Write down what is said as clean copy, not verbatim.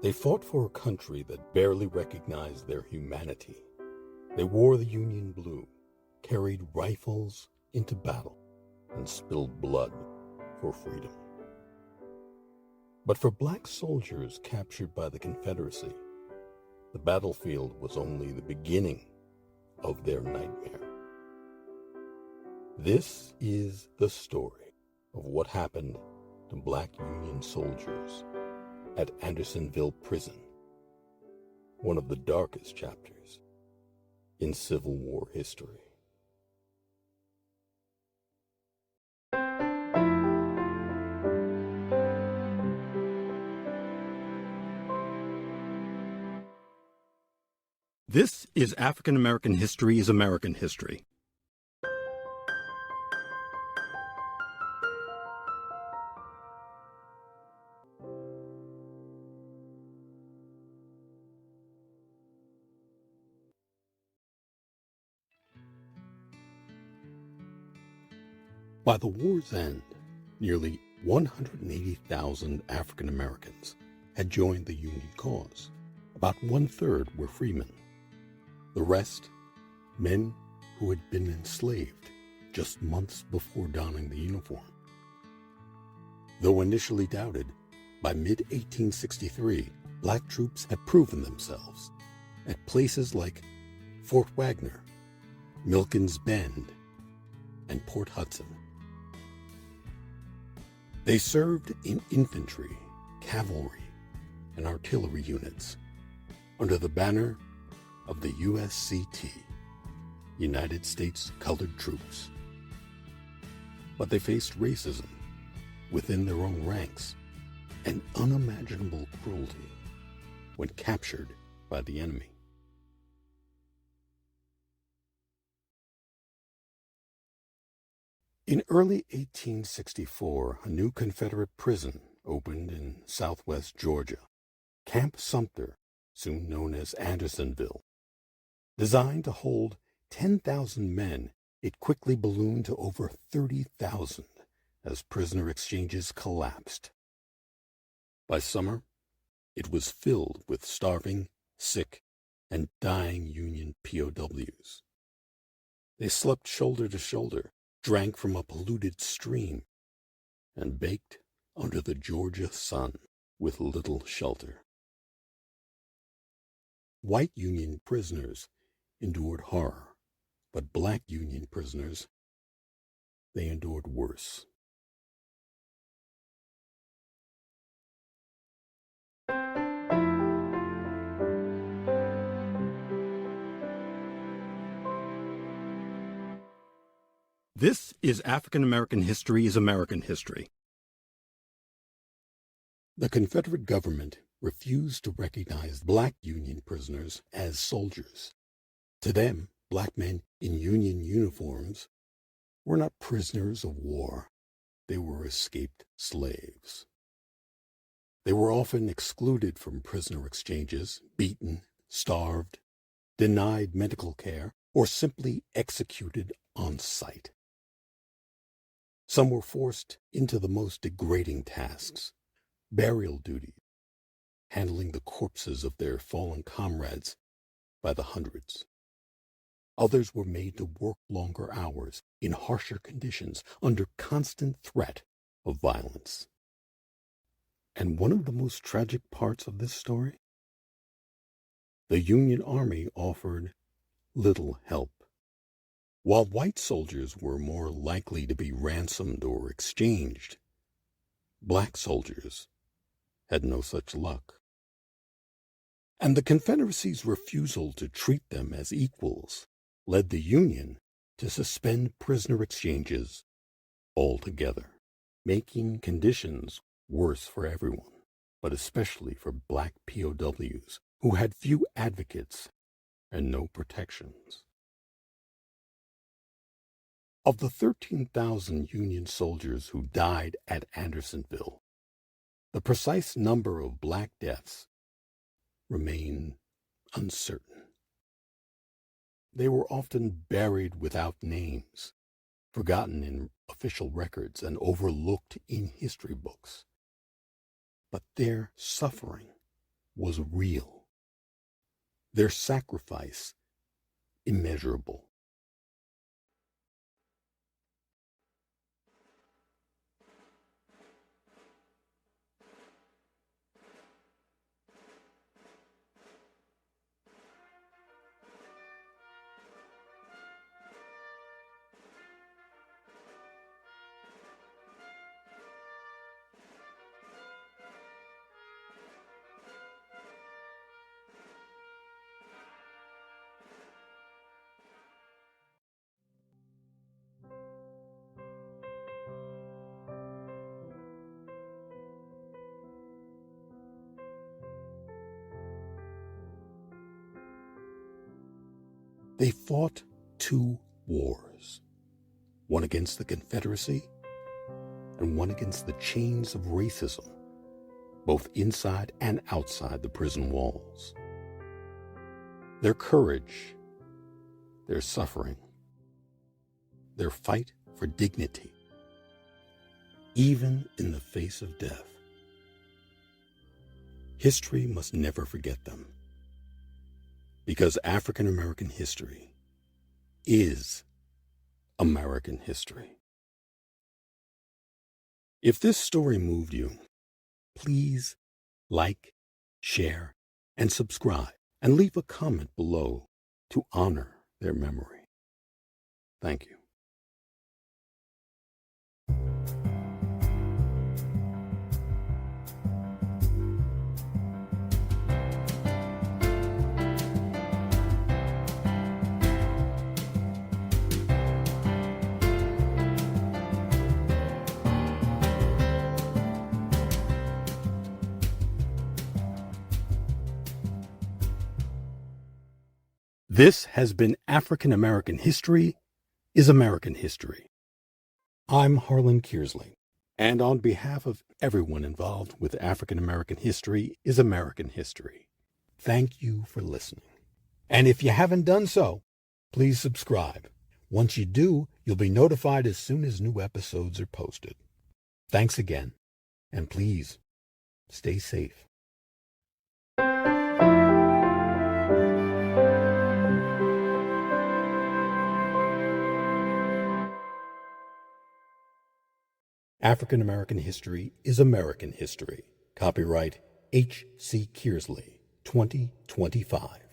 They fought for a country that barely recognized their humanity. They wore the Union blue, carried rifles into battle, and spilled blood for freedom. But for black soldiers captured by the Confederacy, the battlefield was only the beginning of their nightmare. This is the story of what happened to black Union soldiers at Andersonville Prison, one of the darkest chapters in Civil War history. This is African American History is American History. By the war's end, nearly 180,000 African Americans had joined the Union cause. About 1/3 were freemen. The rest, men who had been enslaved just months before donning the uniform. Though initially doubted, by mid-1863, black troops had proven themselves at places like Fort Wagner, Milken's Bend, and Port Hudson. They served in infantry, cavalry, and artillery units under the banner of the USCT, United States Colored Troops. But they faced racism within their own ranks and unimaginable cruelty when captured by the enemy. In early 1864, a new Confederate prison opened in southwest Georgia, Camp Sumter, soon known as Andersonville. Designed to hold 10,000 men, it quickly ballooned to over 30,000 as prisoner exchanges collapsed. By summer, it was filled with starving, sick, and dying Union POWs. They slept shoulder to shoulder, drank from a polluted stream, and baked under the Georgia sun with little shelter. White Union prisoners endured horror, but black Union prisoners, they endured worse. This is African American History is American History. The Confederate government refused to recognize black Union prisoners as soldiers. To them, black men in Union uniforms were not prisoners of war. They were escaped slaves. They were often excluded from prisoner exchanges, beaten, starved, denied medical care, or simply executed on sight. Some were forced into the most degrading tasks, burial duties, handling the corpses of their fallen comrades by the hundreds. Others were made to work longer hours in harsher conditions under constant threat of violence. And one of the most tragic parts of this story? The Union Army offered little help. While white soldiers were more likely to be ransomed or exchanged, black soldiers had no such luck. And the Confederacy's refusal to treat them as equals led the Union to suspend prisoner exchanges altogether, making conditions worse for everyone, but especially for black POWs who had few advocates and no protections. Of the 13,000 Union soldiers who died at Andersonville, the precise number of black deaths remain uncertain. They were often buried without names, forgotten in official records, and overlooked in history books. But their suffering was real, their sacrifice immeasurable. They fought 2 wars, one against the Confederacy and one against the chains of racism, both inside and outside the prison walls. Their courage, their suffering, their fight for dignity, even in the face of death. History must never forget them, because African American history is American history. If this story moved you, please like, share, and subscribe, and leave a comment below to honor their memory. Thank you. This has been African American History is American History. I'm Harlan Kearsley, and on behalf of everyone involved with African American History is American History, thank you for listening. And if you haven't done so, please subscribe. Once you do, you'll be notified as soon as new episodes are posted. Thanks again, and please stay safe. African American History is American History. Copyright H.C. Kearsley, 2025.